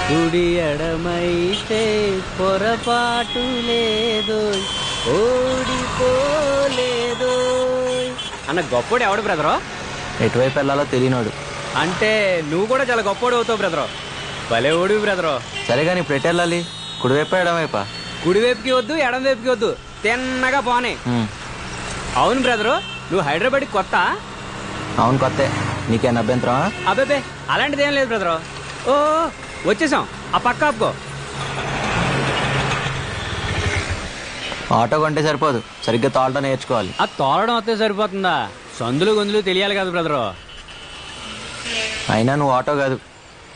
కుడి ఎడమైతే పొరపాటు లేదు, ఓడిపోలేదు అన్న గొప్పోడు ఎవడు బ్రదరు? ఎటువైపు వెళ్ళాలో తెలియనోడు. అంటే నువ్వు కూడా చాలా గొప్పోడు అవుతావు బ్రదరు. భలే ఓడి బ్రదరు. సరే కానీ ఇప్పుడు ఎటు వెళ్ళాలి? కుడివైపు ఎడమవైపా? కుడివైపుకి వద్దు, ఎడం వైపుకి వద్దు, తిన్నగా పోనీ. అవును బ్రదరు, నువ్వు హైదరాబాద్కి కొత్త? అవును కొత్తే. నీకేం అభ్యంతరం? అబ్బాబే అలాంటిది ఏం లేదు బ్రదరు. ఓ వచ్చేసాం, ఆ పక్క ఆపుకో. ఆటో కొంటే సరిపోదు, సరిగ్గా తోలటం నేర్చుకోవాలి. ఆ తోలడం వస్తే సరిపోతుందా? సందులు గొంతులు తెలియాలి కదా బ్రదరు. అయినా నువ్వు ఆటో కాదు,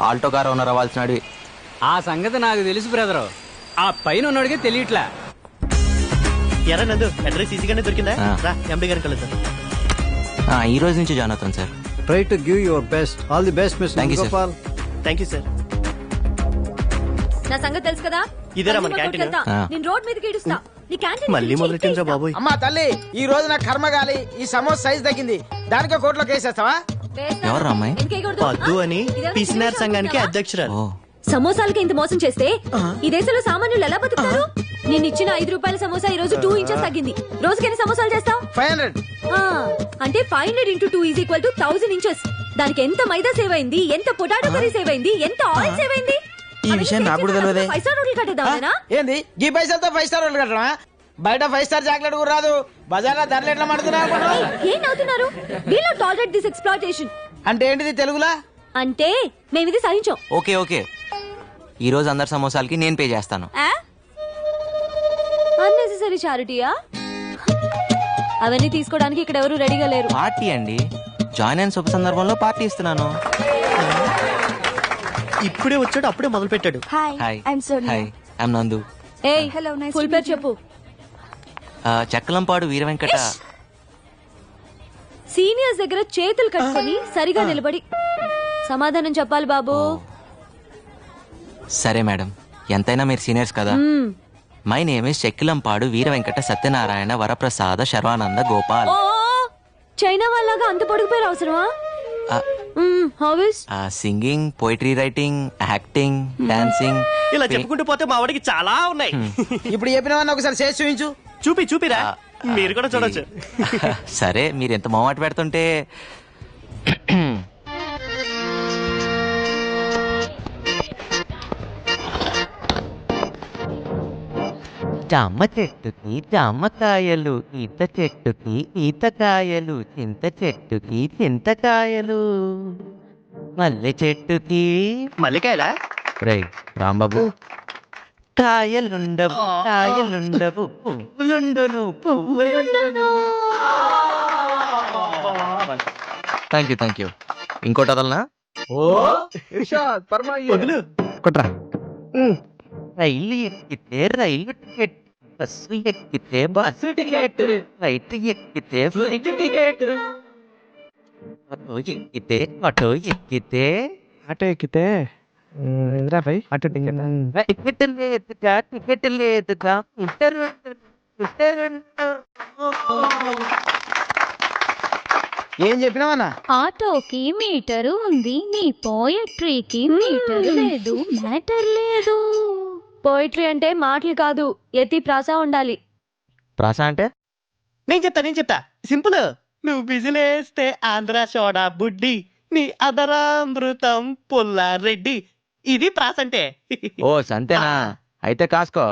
ఆల్టో కార్ ఓనర్ అవ్వాల్సిన అడివి. ఆ సంగతి నాకు తెలుసు బ్రదరు, ఆ పైన ఉన్నోడికే తెలియట్లా. ఎరా నందు, అడ్రస్ ఈజీగానే దొరికిందా? రా ఎంపీ గారిని కలుద్దాం. ఈ రోజు నుంచి జాయిన్ అవుతాను sir. Try to give your best. All the best, Mr. Thank you, sir. Gopal. Thank you sir. నా సంగతి తెలుసు కదా. ఇదేరా మన క్యాంటీన్. నేను రోడ్ మీదకి ఇడుస్తా. నీ క్యాంటీన్ మళ్ళీ మొదలెట్టిందిరా బాబోయ్. అమ్మా తల్లి, ఈ రోజు నాకు కర్మ గాలి. ఈ సమోసా సైజ్ తగ్గింది, దానికో కోట్లో కేసేస్తావా? ఎవరు అమ్మాయి? పద్దు అని పిసినార్ సంఘానికి అధ్యక్షురాలు. ఓ సమోసాలకి ఇంత మోసం చేస్తే ఈ దేశంలో సామాన్యులు ఎలా బతుకుతారు? నేను ఇచ్చిన 5 రూపాయల సమోసా ఈ రోజు 2 ఇంచెస్ తగ్గింది. రోజుకి ఎన్ని సమోసాలు చేస్తావు? 500. అంటే 500 into 2 is equal to 1000 inches. దానికి ఎంత మైదా సేవ్ అయింది, ఎంత పొటాటో కర్రీ సేవ్ అయింది, ఎంత ఆయిల్ సేవ్ అయింది. ఈ విషయం నాకు కూడా తెలియదే. 5 స్టార్ హోటల్ కట్టేద్దామేనా? ఏంది ఈ పైసలతో 5 స్టార్ వాళ్ళు కట్టడమా? బయట 5 స్టార్ చాక్లెట్ కూడా రాదు. బజార్లో ధరలు ఎట్లా మడుతున్నావు? ఏం నవ్వుతున్నారు? We not tolerate this exploitation. అంటే ఏంటిది తెలుగులా? అంటే మేము ఇది సహించాం. ఓకే ఓకే, ఈ రోజు అందరి సమోసాలకి నేను పే చేస్తాను. అన్నెసెసరీ చారిటీయా? అవన్నీ తీసుకోవడానికి ఇక్కడ ఎవరు రెడీగా లేరు. పార్టీ అండి, జాయిన్ అయిన శుభ సందర్భంలో పార్టీ ఇస్తున్నాను. ఇప్పుడే వచ్చాడు, అప్పుడే మొదలు పెట్టాడు. హాయ్ హాయ్ ఐఎమ్ నందు. ఏయ్ హలో, ఫుల్ పేరు చెప్పు. చక్కలంపాడు వీర వెంకట. సీనియర్స్ దగ్గర చేతులు కట్టుకొని సరిగా నిలబడి సమాధానం చెప్పాలి బాబు. సరే మేడం, ఎంతైనా మీరు సీనియర్స్ కదా. My name is Chekkilampadu Veera Venkata Satyanarayana Varaprasada Sharwananda Gopal. ఓ చైనా వాళ్ళగా అంత పొడుగు పేరు అవసరమా? Hobbies singing, poetry writing, acting, dancing. ఇలా చెప్పుకుంటూ పోతే మా వాడికి చాలా ఉన్నాయి. ఇప్పుడు చెప్పినవన్నీ ఒకసారి చేసి చూపించు. చూపిరా, మీరు కూడా చూడొచ్చు. సరే, మీరు ఎంత మొహమాట పెడుతుంటే. జామ చెట్టుకి జామకాయలు, ఈత చెట్టుకి ఈతకాయలు, చింత చెట్టుకి చింతకాయలు, మల్లె చెట్టుకి మల్లికాయలా? రాంబాబు, కాయలుండవు కాయలుండవు, పువ్వులుండును పువ్వులుండును. Thank you. ఇంకోటి వదలనా? వదులు. కొట్రా. రైలు ఎక్కితే రైలు టికెట్, బస్సు ఎక్కితే బస్సు టికెట్, ఫ్లైట్ ఎక్కితే ఫ్లైట్ టికెట్, ఆటో ఎక్కితే టికెట్ లేదుగా ఏం చెప్పినావన్నా? ఆటోకి మీటరు ఉంది, నీ పోయట్రీకి మీటరు లేదు, మ్యాటర్ లేదు. పోయిటరీ అంటే మాటలు కాదు, యతి ప్రాస ఉండాలి. ప్రాస అంటే? నేను చెప్తా సింపుల్. నువ్వు బిజిలేస్తే ఆంధ్ర సోడా బుడ్డి, నీ అదరామృతం పుల్లారెడ్డి. ఇది ప్రాస అంటే. ఓ సంతేనా? అయితే కాసుకో.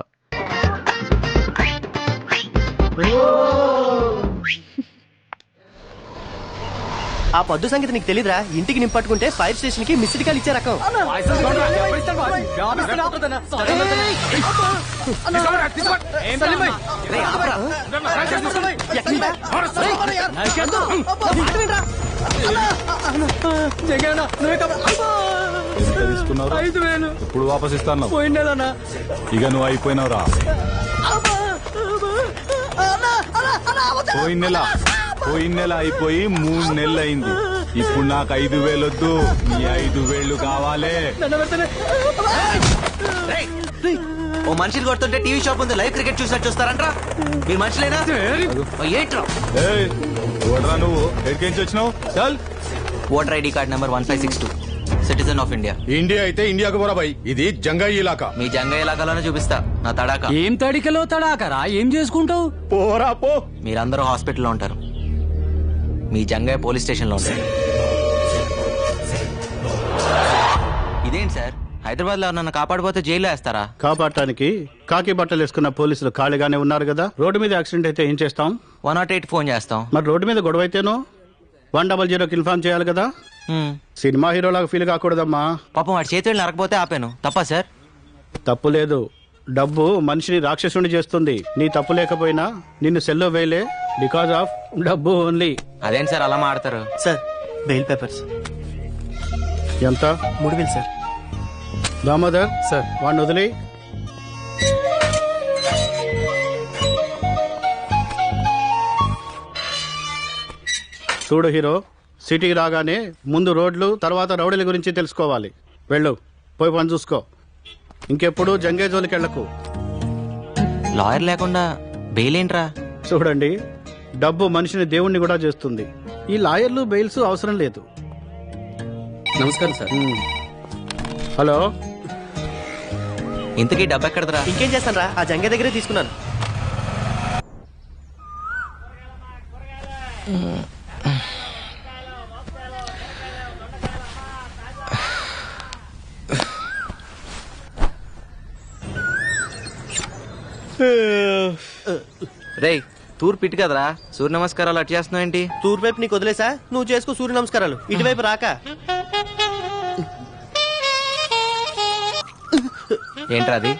ఆ పద్దు సంగతి నీకు తెలీదురా? ఇంటికి నింపట్టుకుంటే ఫైర్ స్టేషన్ కి మిస్డ్ కాల్ ఇచ్చే రకం. ఇప్పుడు వాపస్ ఇస్తాను. ఇక నువ్వు అయిపోయినావురా. పోయిన నెల అయిపోయి 3 నెలలు అయింది. ఇప్పుడు నాకు 5,000 వద్దు, నీ 5,000 కావాలి. ఓ మనుషులు కొడుతుంటే టీవీ షాప్ ఉంది, లైవ్ క్రికెట్ చూసినట్టు చూస్తారంట్రా. మీ మనుషులేనా? ఏంట్రా ఓడరా నువ్వు? ఎక్కడికి వచ్చినావు? చల్. Voter ID card number 1562. Citizen of India. India అయితే ఇండియాకు పోరా భాయ్, ఇది జంగల్ ఇలాకా. మీ జంగ ఇలాకాలోనే చూపిస్తా నా తడాక. ఏం తడికలో తడాకరా? ఏం చేసుకుంటావు? పోరా పో. మీరందరూ హాస్పిటల్లో ఉంటారు, మీ జంగయ్య పోలీస్ స్టేషన్ లో ఉంటారు. ఇదేంటి సార్, హైదరాబాద్ లో నన్ను కాపాడిపోతే జైల్లో వేస్తారా? కాపాడటానికి కాకి బట్టలు వేసుకున్న పోలీసులు ఖాళీగానే ఉన్నారు కదా. రోడ్డు మీద యాక్సిడెంట్ అయితే ఏం చేస్తాం? 108 ఫోన్ చేస్తాం. మరి రోడ్డు మీద గొడవ అయితేనో 100కి ఇన్ఫార్మ్ చేయాలి కదా. సినిమా హీరోలాగా ఫీల్ కాకూడదమ్మా. పాపం వాడి చేతులు నరకపోతే ఆపాను, తప్పా సార్? తప్పు లేదు. డబ్బు మనిషిని రాక్షసుని చేస్తుంది. నీ తప్పు లేకపోయినా నిన్ను సెల్లో వేయలే, బికాజ్ ఆఫ్ డబ్బు ఓన్లీ. అదేంటి సార్ అలా మాడతారు? సార్ బెయిల్ పేపర్స్ ఎంత? 3000 సార్. దామోదర్ సార్, వాడిని వదిలి. చూడు హీరో, సిటీకి రాగానే ముందు రోడ్లు, తర్వాత రౌడీల గురించి తెలుసుకోవాలి. వెళ్ళు, పోయి పని చూసుకో. ఇంకెప్పుడు జంగే జోలికి వెళ్ళకు. లాయర్ లేకుండా బెయిల్ ఏంట్రా? చూడండి, డబ్బు మనిషిని దేవుణ్ణి కూడా చేస్తుంది. ఈ లాయర్లు బెయిల్స్ అవసరం లేదు. నమస్కారం సార్. హలో, ఇంతకీ డబ్బు ఎక్కడదరా? ఇంకేం చేస్తాను రా, ఆ జంగే దగ్గరే తీసుకున్నాను. రేయ్, తూర్పు ఇటు కదరా, సూర్య నమస్కారాలు అటు చేస్తున్నావు ఏంటి? తూర్పు వైపు నీకు వదిలేసా, నువ్వు చేసుకో సూర్య నమస్కారాలు. ఇటువైపు రాక. ఏంట్రా అది?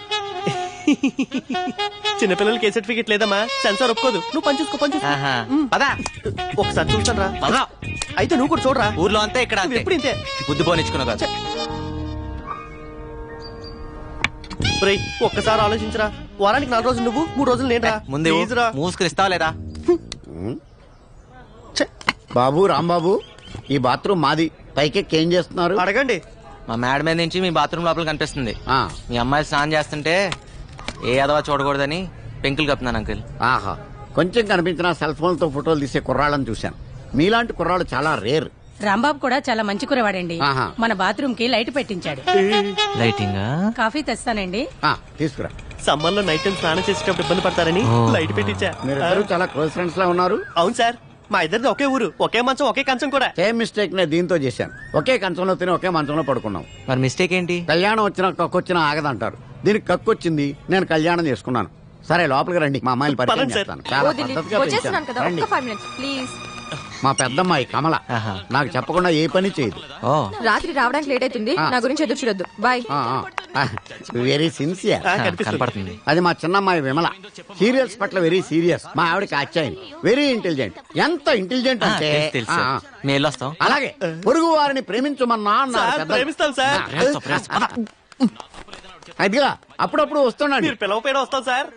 చిన్నపిల్లలకి ఏ సర్టిఫికెట్ లేదమ్మా, సెన్సార్ ఒప్పుకోదు. నువ్వు పని చూసుకో, పని చూసుకో. ఆహా. పదా ఒకసారి చూస్తాను రా. పదా. అయితే నువ్వు కూడా చూడరా. ఊర్లో అంతా ఇక్కడ అంతే. ఎప్పుడు ఇంతే. బుద్ధి పోనిచ్చుకున్నావు కదా. ఒరేయ్, ఒక్కసారి ఆలోచించరా. వారానికి 4 రోజులు నువ్వు, 3 రోజులు నేను రా. ముందే ప్లీజ్ రా. మూసుకుని ఇస్తావా లేదా? బాబు రాంబాబు, ఈ బాత్రూమ్ మాది. పైకెక్కి ఏం చేస్తున్నారు? అడగండి. మా మేడ మీద నుంచి మీ బాత్రూమ్ లోపల కనిపిస్తుంది. ఆ, మీ అమ్మాయి స్నానం చేస్తుంటే ఏ అదవా చూడకూడదని పెంకులు కప్పుతున్నాను అంకుల్. ఆహా, కొంచెం కనిపించిన సెల్ ఫోన్ తో ఫోటోలు తీసే కుర్రాళ్ళని చూశాను. మీలాంటి కుర్రాళ్ళు చాలా రేర్. రాంబాబు కూడా చాలా మంచి కురవాడండి. ఆహా. మన బాత్రూమ్ కి లైట్ పెట్టించాడు. లైటింగ్ కాఫీ తెస్తానండి. తీసుకురా. సమ్మర్ లో నైట్ టైం స్నానం చేసేటప్పుడు ఇబ్బంది పడతారని లైట్ పెట్టించా. మీరిద్దరు చాలా క్లోజ్ ఫ్రెండ్స్ లా ఉన్నారు. అవును సార్, మా ఇద్దరిది ఒకే ఊరు, ఒకే మంచం, ఒకే కంచం కూడా. సేమ్ మిస్టేక్ నే దీంతో చేశాను. ఒకే కంచంలో తిని ఒకే మంచంలో పడుకున్నాం. మరి మిస్టేక్ ఏంటి? కళ్యాణం వచ్చినా కక్కొచ్చినా ఆగదంటారు. దీనికి కక్కొచ్చింది, నేను కళ్యాణం చేసుకున్నాను. సరే లోపలికి రండి, మా అమ్మాయిని పరిచయం పదండి సార్. చేస్తాను. చాలా పద్ధతిగా పెంచాను. రండి. మా పెద్దమ్మాయి కమల. ఆహా. నాకు చెప్పకుండా ఏ పని చేయదు. ఓ, రాత్రి రావడానికి లేట్ అవుతుంది. నా గురించి ఎదురు చూడొద్దు. బాయ్. Very sincere. కనపడుతుంది. అది మా చిన్నమ్మాయి విమల. సీరియల్స్ పట్ల వెరీ సీరియస్. మా ఆవిడకి అచ్చాయని వెరీ ఇంటెలిజెంట్. ఎంత ఇంటెలిజెంట్ అంటే తెలుసు. మేము వెళ్ళొస్తాం. అలాగే పొరుగు వారిని ప్రేమించమన్నా అన్నారు సార్, పెద్దలు. ప్రేమిస్తాం సార్. అదిగా అప్పుడప్పుడు వస్తున్నాడు. మీరు పిలవపోయినా వస్తాం సార్.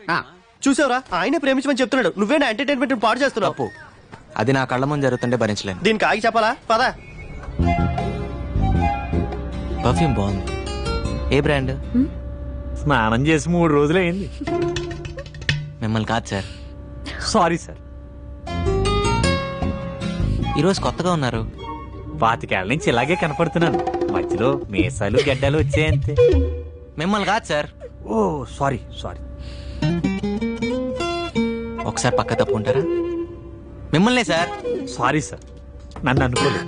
చూసావురా, ఆయన ప్రేమించమని చెప్తున్నాడు. నువ్వే నా ఎంటర్టైన్మెంట్ పాడు చేస్తున్నావు. తప్పు. అది నా కళ్ళ ముందు జరుగుతుంటే భరించలేను. దీనికి ఆగి చెప్పాలా? పదా. పర్ఫ్యూమ్ బాగుంది. ఏ బ్రాండ్? స్నానం చేసి 3 రోజులు అయింది. మిమ్మల్ని కాదు సార్. Sorry sir. ఈరోజు కొత్తగా ఉన్నారు. 25 ఏళ్ల నుంచి ఇలాగే కనపడుతున్నాను. మధ్యలో మీసాలు గడ్డలు వచ్చాయంతే. మిమ్మల్ని కాదు సార్. ఓ సారీ సారీ. ఒకసారి పక్క తప్పుకుంటారా? మిమ్మల్నే సార్. సారీ సార్, నన్ను అనుకోలేదు.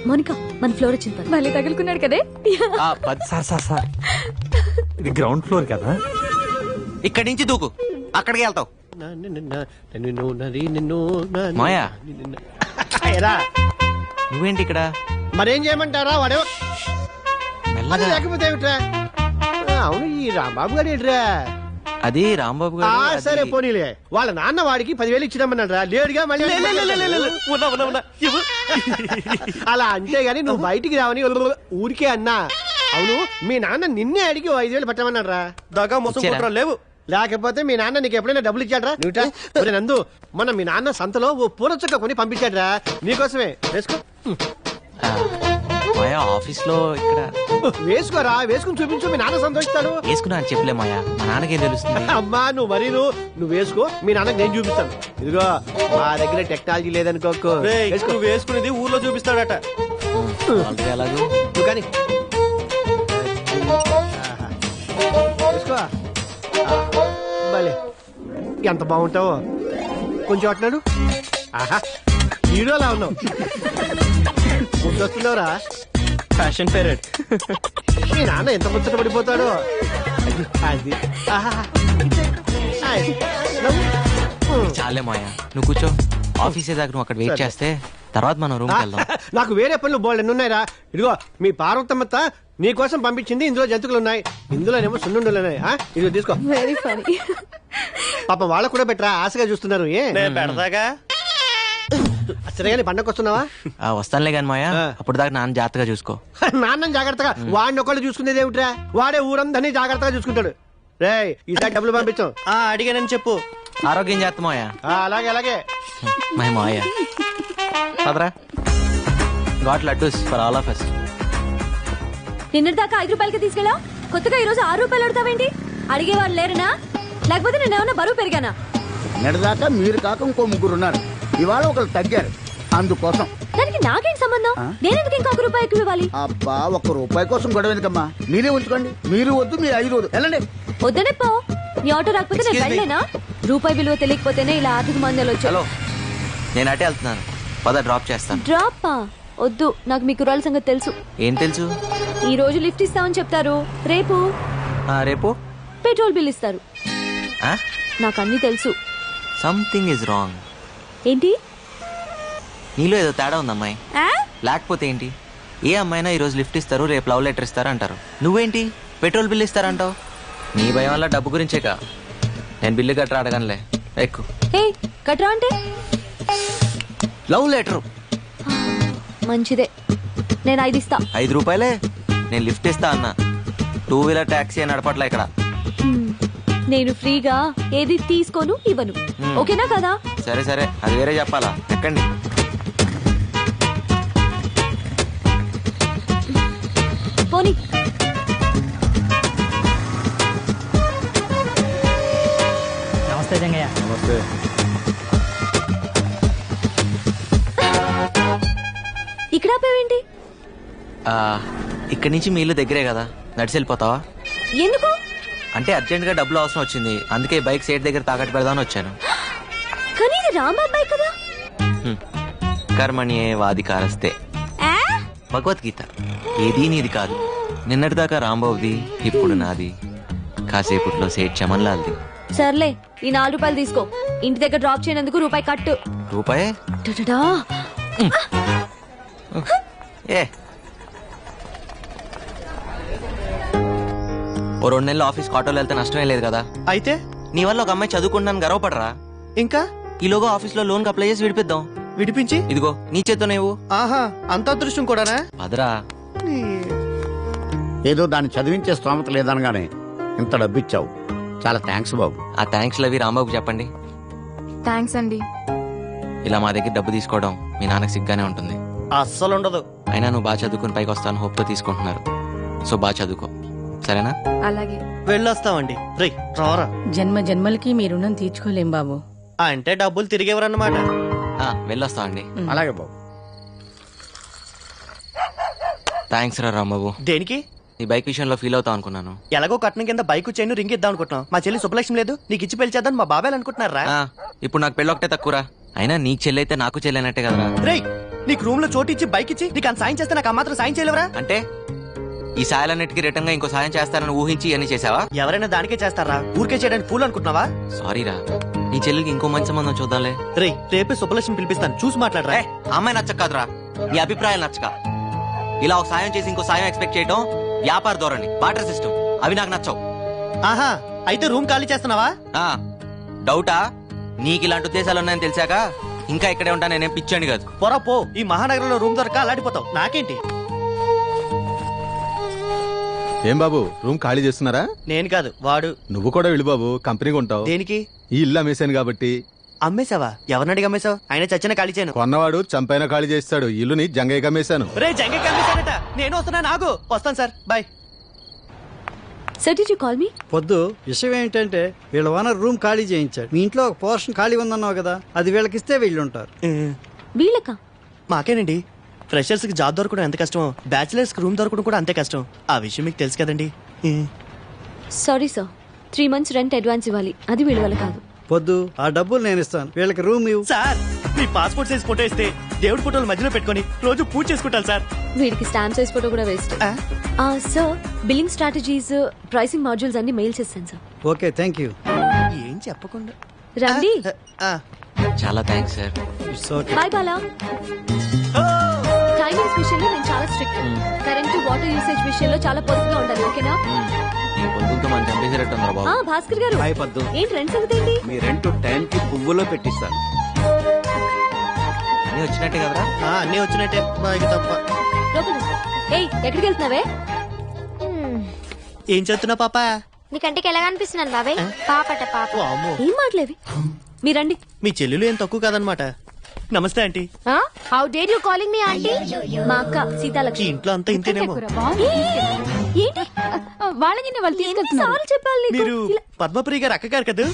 మోనికా, మన ఫ్లోర్ వచ్చింది. మళ్ళీ తగులుకున్నాడు కదే. సార్ సార్ సార్, ఇది గ్రౌండ్ ఫ్లోర్ కదా. ఇక్కడి నుంచి దూకు, అక్కడికి వెళ్తావు. మాయా, నువ్వేంటి ఇక్కడ? మరేం చేయమంటారా? వాడు మెల్లగా. లేకపోతే ఏమిట్రా? అవును, ఈ రాంబాబు గారు ఏంట్రా? అది రాంబాబు గారు. సరే పోనీలే. వాళ్ళ నాన్న వాడికి 10,000 ఇచ్చినామన్నాడు. లేడుగా మళ్ళీ అలా అంటే గాని నువ్వు బయటికి రావని ఊరికే అన్నా. అవును, మీ నాన్న నిన్నే అడిగి 5,000 పెట్టమన్నాడు రా. దగా మోసం లేవు. లేకపోతే మీ నాన్న నీకు ఎప్పుడైనా డబ్బులు ఇచ్చాడ్రా? నువ్వు నందు, మొన్న మీ నాన్న సంతలో ఓ పూల చుక్క కొని పంపించాడ్రా నీకోసమే. వేసుకో. మాయా, ఆఫీస్ లో ఇక్కడ వేసుకోరా, వేసుకుని చూపించు, మీ నాన్న సంతోషిస్తాడు. వేసుకున్నా అని చెప్పలే మాయా, మా నాన్నకేం తెలుస్తుంది? అమ్మా నువ్వు మరీ నువ్వు వేసుకో, మీ నాన్నకి నేను చూపిస్తాను. ఇదిగో మా దగ్గర టెక్నాలజీ లేదనుకోకు. నువ్వు వేసుకునేది ఊర్లో చూపిస్తాడట. ఎలాగో నువ్వు కానీ ఎంత బాగుంటావో. కొంచెం అట్నాడు. ఆహా హీరోలా ఉన్నావు. వస్తున్నావురా. Fashion parade. మీ నాన్న ఎంత ముచ్చట పడిపోతాడో. అది ఆహా. హాయ్. చాలే మాయ, నువ్వు కూర్చో. ఆఫీస్ దాకా నువ్వు అక్కడ వెయిట్ చేస్తే తర్వాత మనం రూమ్కి వెళ్దాం. నాకు వేరే పనులు బోల్డ్ ఎన్ని ఉన్నాయిరా. ఇదిగో మీ పార్వతమ్మత్త నీకోసం పంపించింది. ఇందులో జంతువులు ఉన్నాయి, ఇందులోనేమో సున్నుండలు ఉన్నాయి. ఇదిగో తీసుకో. Very funny. పాప వాళ్ళకు కూడా పెట్టరా, ఆశగా చూస్తున్నారు. ఏ పెడతాగా సరే కానీ పండగ వస్తున్నావా? వస్తానులే కానీ మాయ, అప్పుడు దాకా నాన్న జాగ్రత్తగా చూసుకో. నాన్న జాగ్రత్తగా. వాడిని ఒకళ్ళు చూసుకునేది ఏమిట్రా, వాడే ఊరందరినీ జాగ్రత్తగా చూసుకుంటాడు. రే ఈసారి డబ్బులు పంపించాం. అడిగానని చెప్పు. ఆరోగ్యం చేస్తా మాయ. అలాగే అలాగే. మై మాయ పదరా. Got laddus for all of us. నిన్నటిదాకా 5 రూపాయలకి తీసుకెళ్ళా, కొత్తగా ఈరోజు 6 రూపాయలు అడుగుతావేంటి? అడిగేవాళ్ళు లేరనా, లేకపోతే నేనేమన్నా బరువు పెరిగానా? నిన్నటిదాకా మీరు కాక ఇంకో ముగ్గురు ఉన్నారు, ఇవాళ ఒకరు తగ్గారు, అందుకోసం. దానికి నాకేం సంబంధం? నేనెందుకు ఇంకో 1 రూపాయి ఎక్కువ ఇవ్వాలి? అబ్బా, 1 రూపాయి కోసం గొడవ ఎందుకమ్మా? మీరే ఉంచుకోండి. మీరు వద్దు, మీరు 5 వద్దు. వెళ్ళండి. వద్దనే పో. నీ ఆటో రాకపోతే నేను వెళ్ళలేనా? రూపాయి విలువ తెలియకపోతేనే ఇలా ఆర్థిక మందాలు వచ్చాయి. హలో, నేను అటే వెళ్తున్నాను, పద డ్రాప్ చేస్తాను. డ్రాపా? వద్దు, నాకు మీ కుర్రాల సంగతి తెలుసు. ఏం తెలుసు? ఈ రోజు లిఫ్ట్ ఇస్తామని చెప్తారు, రేపు రేపు పెట్రోల్ బిల్ ఇస్తారు. నాకు అన్ని తెలుసు. Something is wrong. ఏంటి? నీలో ఏదో తేడా ఉంది అమ్మాయి. లేకపోతే ఏంటి? ఏ అమ్మాయినా ఈ రోజు లిఫ్ట్ ఇస్తారు, రేపు లవ్ లెటర్ ఇస్తారు అంటారు. నువ్వేంటి పెట్రోల్ బిల్ ఇస్తారంటావు? నీ భయం వల్ల డబ్బు గురించేకా. నేను బిల్లు కట్టరా అడగనులే, ఎక్కు. కట్రా అంటే లవ్ లెటర్. మంచిదే, నేను 5 ఇస్తా. 5 రూపాయలే? నేను లిఫ్ట్ ఇస్తా అన్నా. 2 వీలర్ టాక్సీ అని నడపట్లా ఇక్కడ. నేను ఫ్రీగా ఏది తీసుకోను, ఇవ్వను. ఓకేనా కదా? సరే సరే, అది వేరే చెప్పాలా. ఎక్కండి. పోనీ. నమస్తే జంగయ్య. నమస్తే. ఇక్కడ ఆపేవేంటి? ఇక్కడి నుంచి మీ ఇల్లు దగ్గరే కదా, నడిచి వెళ్ళిపోతావా? ఎందుకు? అంటే అర్జెంట్ గా డబ్బులు అవసరం వచ్చింది, అందుకే బైక్ సైడ్ దగ్గర తాకట్టు పెడదామని వచ్చాను. కానీ ఇది రాంబాబాయ్ కదా. కర్మణ్యే వాదికారస్తే, భగవద్గీత. ఏదీ నీది కాదు. నిన్నటిదాకా రాంబాబుది, ఇప్పుడు నాది. కాసేపట్లో సేట్ చమన్లాల్ది. సర్లే, ఈ 4 రూపాయలు తీసుకో. ఇంటి దగ్గర డ్రాప్ చేయనందుకు రూపాయి కట్టు. రూపాయే? టటటా. ఏ ఓ 2 నెలలు ఆఫీస్ ఆటోలో వెళ్తే నష్టమే లేదు కదా. అయితే నీ వల్ల ఒక అమ్మాయి చదువుకుంటున్నాను గర్వపడరా? ఇంకా ఈలోగా ఆఫీస్ లో లోన్ అప్లై చేసి విడిపిద్దాం. విడిపించి? ఇదిగో నీ చేత్తో నువ్వు. ఆహా, అంత అదృష్టం కూడానా? అదరా. ఏదో దాన్ని చదివించే స్తోమత లేదనగానే ఇంత డబ్బిచ్చావు, చాలా థ్యాంక్స్ బాబు. ఆ థ్యాంక్స్ లవి రాంబాబుకి చెప్పండి. థ్యాంక్స్ అండి. ఇలా మా దగ్గర డబ్బు తీసుకోవడం మీ నాన్నకి సిగ్గానే ఉంటుంది. అస్సలు ఉండదు. అయినా నువ్వు బాగా చదువుకుని పైకి వస్తాను హోప్తో తీసుకుంటున్నారు. సో బాగా చదువుకో, సరేనా? అలాగే. వెళ్ళొస్తామండి. రే రారా. జన్మ జన్మలకి మీ రుణం తీర్చుకోలేం బాబు. అంటే డబ్బులు తిరిగేవరన్నమాట. వెళ్ళొస్తామండి. అలాగే బాబు. థ్యాంక్స్ రా రాంబాబు. దేనికి? నీ బైక్ విషయంలో ఫీల్ అవుతావు అనుకున్నాను. ఎలాగో కట్నం కింద బైక్ చైన్ రింగ్ ఇద్దాం అనుకుంటున్నాం. మా చెల్లి శుభలక్ష్మి లేదు, నీకు ఇచ్చి పెళ్లి చేద్దాం మా బాబాయ్ అనుకుంటున్నారా? ఇప్పుడు నాకు పెళ్ళి ఒకటే తక్కువరా. అయినా నీకు చెల్లి అయితే నాకు చెల్లినట్టే కదరా. రేయ్, నీకు రూమ్ లో చోటు ఇచ్చి బైక్ ఇచ్చి నీకు అంత సాయం చేస్తే నాకు మాత్రం సాయం చేయలేవరా? అంటే ఈ సాయాలన్నిటికీ రిటర్న్ గా ఇంకో సాయం చేస్తానని ఊహించి అన్ని చేసావా? ఎవరైనా దానికే చేస్తారా? ఊరికే చేయడానికి పూలు అనుకుంటున్నావా? సారీరా, నీ చెల్లికి ఇంకో మంచి సంబంధం చూద్దాంలే. రేయ్, రేపే శుభలక్ష్మి పిలిపిస్తాను, చూసి మాట్లాడరా. అమ్మాయి నచ్చక కాదురా, నీ అభిప్రాయాలు నచ్చక. ఇలా ఒక సాయం చేసి ఇంకో సాయం ఎక్స్పెక్ట్ చేయడం వ్యాపార ధోరణి, బాటర్ సిస్టమ్, అవి నాకు నచ్చవు. ఆహా, అయితే రూమ్ ఖాళీ చేస్తున్నావా? డౌటా? నీకు ఇలాంటి ఉద్దేశాలు ఉన్నాయని తెలిసాక ఇంకా ఇక్కడే ఉంటా, నేనేం పిచ్చండి కాదు. పొరా పో, ఈ మహానగరంలో రూమ్ దొరక అలాడిపోతావు. నాకేంటి? ఏం బాబు, రూమ్ ఖాళీ చేస్తున్నారా? నేను కాదు, వాడు. నువ్వు కూడా వెళ్ళు బాబు, కంపెనీగా ఉంటావు. దేనికి? ఈ ఇల్లు అమ్మేశాను కాబట్టి. అమ్మేశావా? ఎవరిని అడిగి అమ్మేశావు? ఆయన చచ్చిన ఖాళీ చేయను. కొన్నవాడు చంపైనా ఖాళీ చేస్తాడు. ఇల్లుని జంగయ్యకి అమ్మేశాను. రే జంగయ్యకి అమ్మేశాడట. నేను వస్తున్నా, నాగు వస్తాను sir, bye. Sir, did you call me? పొద్దు విషయం ఏంటంటే వీళ్ళ ఓనర్ రూమ్ ఖాళీ చేయించాడు. మీ ఇంట్లో ఒక పోర్షన్ ఖాళీ ఉందన్నావు కదా, అది వీళ్ళకిస్తే వీళ్ళు ఉంటారు. వీళ్ళకా? మాకేనండి. ఫ్రెషర్స్ కి జాబ్ దొరకడం ఎంత కష్టమో, బ్యాచిలర్స్ కి రూమ్ దొరకడం కూడా అంతే కష్టం. ఆ విషయం మీకు తెలుసు కదండి. Sorry sir, 3 months rent advance ఇవ్వాలి, అది వీళ్ళ వల్ల కాదు. పొద్దు ఆ డబ్బులు నేను ఇస్తాను, వీళ్ళకి రూమ్ ఇవ్వు. సార్ మీ పాస్పోర్ట్ సైజ్ ఫోటో ఇస్తే దేవుడి ఫోటోలు మధ్యలో పెట్టుకొని రోజు పూజ చేసుకుంటాను సార్. వీడికి స్టాంప్ సైజ్ ఫోటో కూడా waste. Sir billing strategies, pricing modules అన్ని మెయిల్ చేస్తాను సార్. Okay, thank you. ఏం చెప్పకుండా రండి. చాలా thanks sir. Bye Bala. Timings విషయంలో నేను చాలా స్ట్రిక్ట్. కరెంట్ వాటర్ యూసేజ్ విషయంలో చాలా పొదుపుగా ఉండాలి, ఓకేనా? నీ పొద్దుతో మనం చంపేసేటట్టుందా బాబు? భాస్కర్ గారు ఏంటి రెంట్ సంగతి ఏంటి? మీ రెంట్ టైం కి పువ్వులో పెట్టిస్తాను. అన్నీ వచ్చినట్టే కదరా? అన్నీ వచ్చినట్టే తప్ప. ఏయ్ ఎక్కడికి వెళ్తున్నావే? ఏం చేస్తున్నా పాప? నీ కంటికి ఎలా కనిపిస్తున్నాను బాబాయ్? పాపట పాప. ఏం మాటలేవి మీరండి. మీ చెల్లెలు ఏం తక్కువ కాదనమాట. నమస్తే aunty. How dare you calling me aunty? మా అక్క సీతాలక్ష్మి. ఇంట్లో అంతా ఇంతేనేమో. ఏంటి వాళ్ళని వాళ్ళు తీసుకెళ్తున్నారు. చెప్పాలి నీకు. మీరు పద్మప్రియ గారు అక్క గారు కదా?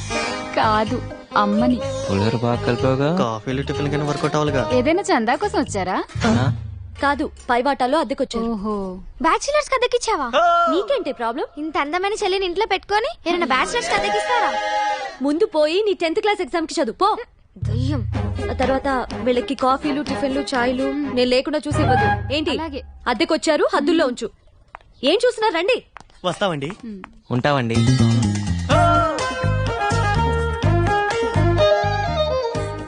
కాదు, అమ్మని. పులిహోర బాగా కలిపావుగా. కాఫీలు టిఫిన్ కన్నా వర్కౌట్ అవ్వాలిగా. ఏదైనా చందా కోసం వచ్చారా? కాదు, పై వాటాలో అద్దెకొచ్చారు. ఓహో, బ్యాచిలర్స్ కి అద్దెకిచ్చావా? నీకేంటి ప్రాబ్లం? ఇంత అందమైన చెల్లిని ఇంట్లో పెట్టుకొని ఏమైనా బ్యాచిలర్స్ కి అద్దెకిస్తారా? ముందు పోయి నీ 10th క్లాస్ ఎగ్జామ్ కి చదువు పో. దయ్యం. ఆ తర్వాత వీళ్ళకి కాఫీలు టిఫిన్లు చాయ్లు నేను లేకుండా చూసి ఇవ్వదు. ఏంటి అలాగే. అద్దెకొచ్చారు, హద్దుల్లో ఉంచు. ఏం చూస్తున్నారు, రండి. వస్తామండి. ఉంటామండి.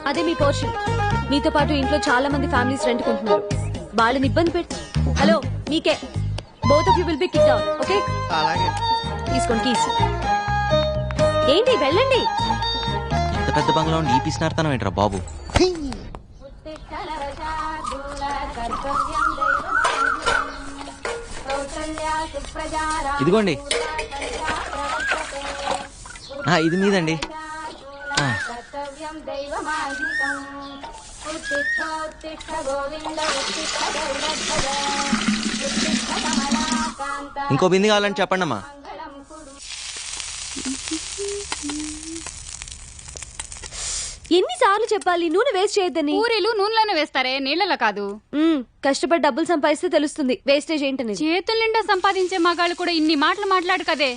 అదే మీ పోర్షన్. మీతో పాటు ఇంట్లో చాలా మంది ఫ్యామిలీస్ రెంట్ కొంటున్నారు. వాళ్ళని ఇబ్బంది పెట్టి. హలో, మీకే. Both of you will be kicked out, okay? అలాగే. తీసుకోండి కీస్. ఏంటి వెళ్ళండి. ఇంత పెద్ద బంగ్లా ఉండి ఈ పిసినార్తనం ఏంట్రా బాబు? ఇదిగోండి. ఇది మీదండి. ఇంకో బింది కావాలని చెప్పండి అమ్మా. ఎన్నిసార్లు చెప్పాలి నూనె వేస్ట్ చేయొద్దని? పూరీలు నూనెలోనే వేస్తారే, నీళ్లలో కాదు. కష్టపడి డబ్బులు సంపాదిస్తే తెలుస్తుంది వేస్టేజ్ ఏంటనేది. చేతుల నిండా సంపాదించే మగాళ్ళు కూడా ఇన్ని మాటలు మాట్లాడు కదే.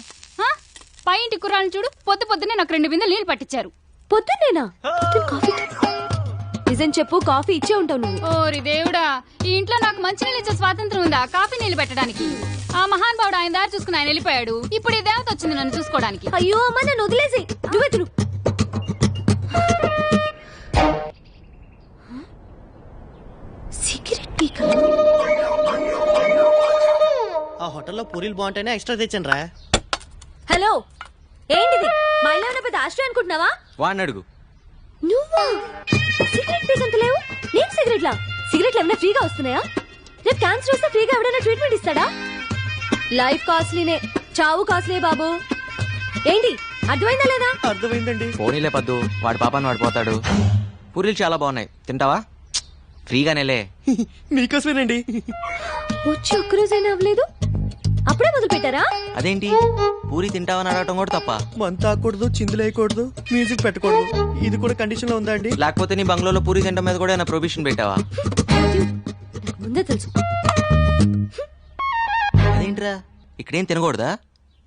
పై ఇంటి కుర్రాళ్ళని చూడు, పొద్దునే నాకు 2 బిందెలు నీళ్లు పట్టించారు. పొద్దున్నేనా? నిజం చెప్పు, కాఫీ ఇచ్చే ఉంటావు నువ్వు. ఓరి దేవుడా, ఈ ఇంట్లో నాకు మంచి నీళ్ళు ఇచ్చే స్వాతంత్రం ఉందా కాఫీ నీళ్లు పెట్టడానికి? ఆ మహానుభావుడు ఆయన దారి చూసుకుని ఆయన వెళ్ళిపోయాడు. ఇప్పుడు ఈ దేవత వచ్చింది నన్ను చూసుకోవడానికి. అయ్యో అమ్మ, నన్ను వదిలేసి నువ్వే తిను. సిగరెట్ పీక. ఆ హోటల్లో పూరీలు బాగుంటేనే ఎక్స్ట్రా తెచ్చాను రా. హలో, ఏంటిది? మా ఇల్లు ఏమైనా పెద్ద ఆశ్రయం అనుకుంటున్నావా? వాడిని అడుగు. నువ్వా? సిగరెట్ పీకంత లేవు. నేను సిగరెట్లా? సిగరెట్లు ఏమైనా ఫ్రీగా వస్తున్నాయా? రేపు క్యాన్సర్ వస్తే ఫ్రీగా ఎవడైనా ట్రీట్మెంట్ ఇస్తాడా? లైఫ్ కాస్ట్లీనే, చావు కాస్ట్లీ బాబు. ఏంటి అర్థమైందా లేదా? అర్థమైందండి. పోనీలే పద్దు, వాడి పాపాన్ని వాడు పోతాడు. పూరీలు చాలా బాగున్నాయి, తింటావా? ఫ్రీగానేలే. మీకోసమేనండి. వచ్చి ఒక్కరోజైనా అవ్వలేదు, అప్పుడే మొదలు పెట్టారా? అదేంటి పూరి తింటావని అడగటం కూడా తప్ప? మంత ఆకూడదు, చిందులేయకూడదు, మ్యూజిక్ పెట్టకూడదు, ఇది కూడా కండిషన్ లో ఉందా అండి? లేకపోతే నీ బంగ్లాలో పూరి తింటం మీద కూడా ఏమైనా ప్రొవిషన్ పెట్టావా? నాకు ముందే తెలుసు. అదేంట్రా, ఇక్కడేం తినకూడదా?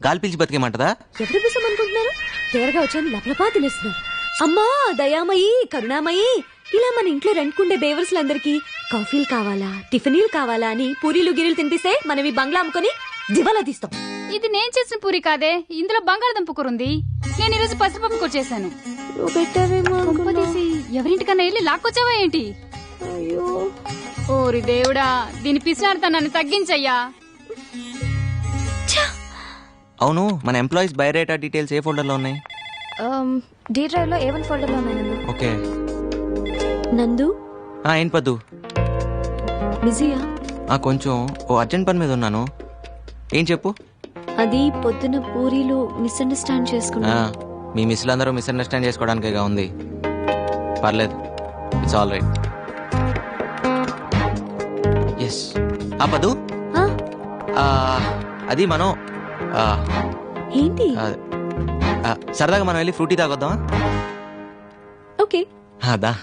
గాలి పీల్చి బతికేమంటదా? ఎప్పుడు కోసం అనుకుంటున్నారు? తేరగా వచ్చాను, లపలపా తినేస్తున్నారు. అమ్మా దయామయి, కరుణామయి, ఇలా మన ఇంట్లో రెంట్కుండే బేవర్స్లందరికీ కాఫీలు కావాలా, టిఫినీలు కావాలా అని పూరీలు గిరీలు తినిపిస్తే మనం ఈ బంగ్లా అమ్ముకొని దివాలా తీస్తాం. ఇది నేను చేసిన పూరి కాదే, ఇందులో బంగాళదుంప కూర ఉంది. నేను ఈరోజు పసుపప్పు కూర చేశాను. ఎవరింటికన్నా వెళ్ళి లాక్కొచ్చావా ఏంటి? ఓరి దేవుడా, దీని పిసినారుతనాన్ని తగ్గించయ్యా. అవును, మన ఎంప్లాయీస్ బయోడేటా డీటెయిల్స్ ఏ ఫోల్డర్ లో ఉన్నాయి? డి డ్రైవ్ లో A1 ఫోల్డర్ లో ఉన్నాయి. ఓకే. నందు ఏంటి పద్దు? బిజీయా? కొంచెం ఓ అర్జెంట్ పని మీద ఉన్నాను. ఏం చెప్పు. అది పొద్దున పూరీలు మిస్అండర్స్టాండ్ చేసుకున్నా. మీ మిస్లందరూ మిస్అండర్స్టాండ్ చేసుకోవడానికేగా ఉంది. పర్లేదు, ఇట్స్ ఆల్ రైట్. ఎస్. పద్దు, అది మనం ఏంటి సరదాగా మనం వెళ్ళి ఫ్రూటీ తాగొద్దామా? ఓకే. దా.